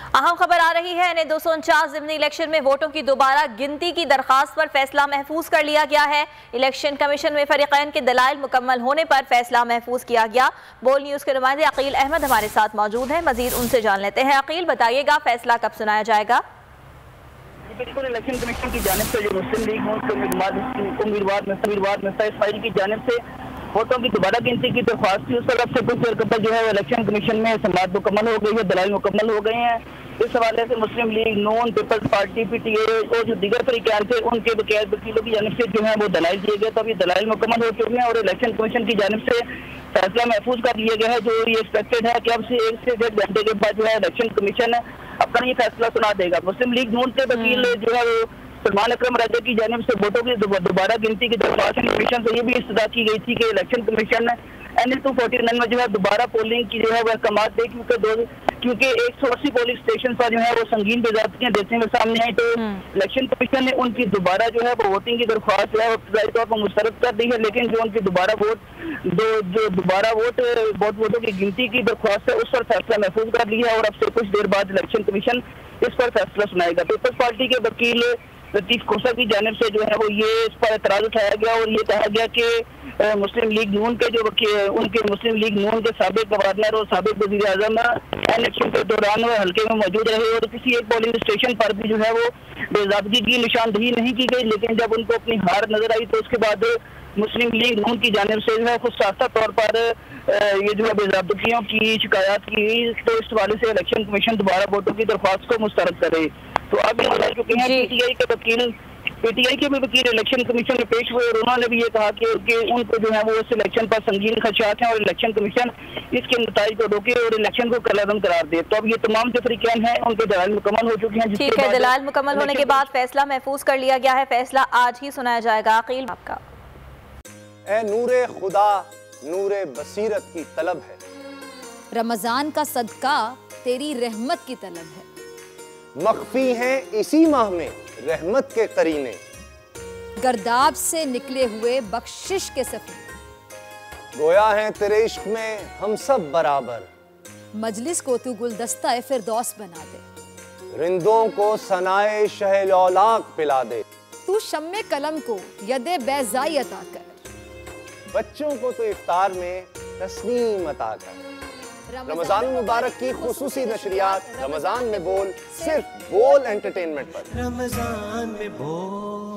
अहम खबर आ रही है। 249 ज़िमनी इलेक्शन में वोटों की दोबारा गिनती की दरखास्त पर फैसला महफूज कर लिया गया है। इलेक्शन कमीशन में फरीकैन के दलाइल मुकम्मल होने पर फैसला महफूज किया गया। बोल न्यूज़ के नुमाइंदे अकील अहमद हमारे साथ मौजूद हैं, मजीद उनसे जान लेते हैं। अकील, बताइएगा फैसला कब सुनाया जाएगा? बिल्कुल, इलेक्शन कमीशन की जानिब से जो मुस्लिम लीग उम्मीदवार नस्ता इस्माइल की जानिब से वोटों की दोबारा गिनती की दरख्वास्त थी, उस तरफ से कुछ देर कबल जो है वो इलेक्शन कमीशन में समाअत मुकम्मल हो गई है, दलाइल मुकम्मल हो गए हैं। इस हवाले से मुस्लिम लीग नून, पीपल्स पार्टी, PTA और जो दीगर फरीकैन थे उनके वकीलों की जानिब से जो है वो दलाइल दिए गए। तो अभी दलाइल मुकम्मल हो चुके हैं और इलेक्शन कमीशन की जानिब से फैसला महफूज कर लिया गया है। जो ये एक्सपेक्टेड है कि अब से 1 से 1.5 घंटे के बाद जो है इलेक्शन कमीशन अपना ये फैसला सुना देगा। मुस्लिम लीग नून के वकील जो है वो सलमान अकरम राजा की जानिब से वोटों की दोबारा गिनती की दरख्वास्त कमीशन से ये भी इस्तदा की गई थी कि इलेक्शन कमीशन NH 249 में जो है दोबारा पोलिंग की जो है वह अहकामात दे, क्योंकि 180 पोलिंग स्टेशन पर जो है वो संगीन बेज़ाब्तियां देखने में सामने आई। तो इलेक्शन कमीशन ने उनकी दोबारा जो है वो वोटिंग की दरख्वास्त जो है इब्तदाई तौर पर मुस्तरद कर दी है, लेकिन जो उनकी दोबारा वोटों की गिनती की दरख्वास्त है उस पर फैसला महफूज कर लिया है और अब से कुछ देर बाद इलेक्शन कमीशन इस पर फैसला सुनाएगा। पीपल्स पार्टी के वकील लतीफ खोसा की जानिब से जो है वो ये इस पर एतराज उठाया गया और ये कहा गया कि मुस्लिम लीग नून के जो उनके मुस्लिम लीग नून के साबिक गवर्नर और साबिक वज़ीर आज़म इलेक्शन के दौरान वो हल्के में मौजूद रहे और किसी एक पोलिंग स्टेशन पर भी जो है वो बेज़ाब्तगी की निशानदही नहीं की गई, लेकिन जब उनको अपनी हार नजर आई तो उसके बाद मुस्लिम लीग नून की जानिब से जो है खुद साख्ता तौर पर ये जो है बेज़ाब्तियों की शिकायत की गई। तो इस हवाले से इलेक्शन कमीशन दोबारा वोटों की दरख्वास्त को मुस्तरद करे। तो अब ये बता चुके हैं PTI के भी वकील इलेक्शन कमीशन में पेश हुए और उन्होंने भी ये कहा कि उनको जो है वो इस इलेक्शन पर संगीन खदशात हैं और इलेक्शन कमीशन इसके नतीजे को रोके और इलेक्शन को कलअदम करार दे। तो अब ये तमाम जो फरीकैन हैं उनके दलाइल मुकम्मल हो चुके हैं। ठीक है, दलाइल मुकम्मल होने के बाद फैसला महफूज कर लिया गया है। फैसला आज ही सुनाया जाएगा। अकील, आपका। ए नूरे खुदा नूरे बसीरत की तलब है, रमजान का सदका तेरी रहमत की तलब है, मख्फी हैं इसी माह में रहमत के करीने, गर्दाब से निकले हुए बख्शिश के सफीने, गोया है तेरे इश्क में हम सब बराबर, मजलिस को तू गुलदस्ता फिरदौस बना दे, रिंदों को सनाए शहलौलाक पिला दे, तू शम्मे कलम को यदे बैज़ाई अता कर, बच्चों को तो इफ्तार में तस्नीम अता कर। रमजान मुबारक की खुसूसी नशरियात रमजान में बोल, सिर्फ बोल एंटरटेनमेंट पर। रमजान में बोल।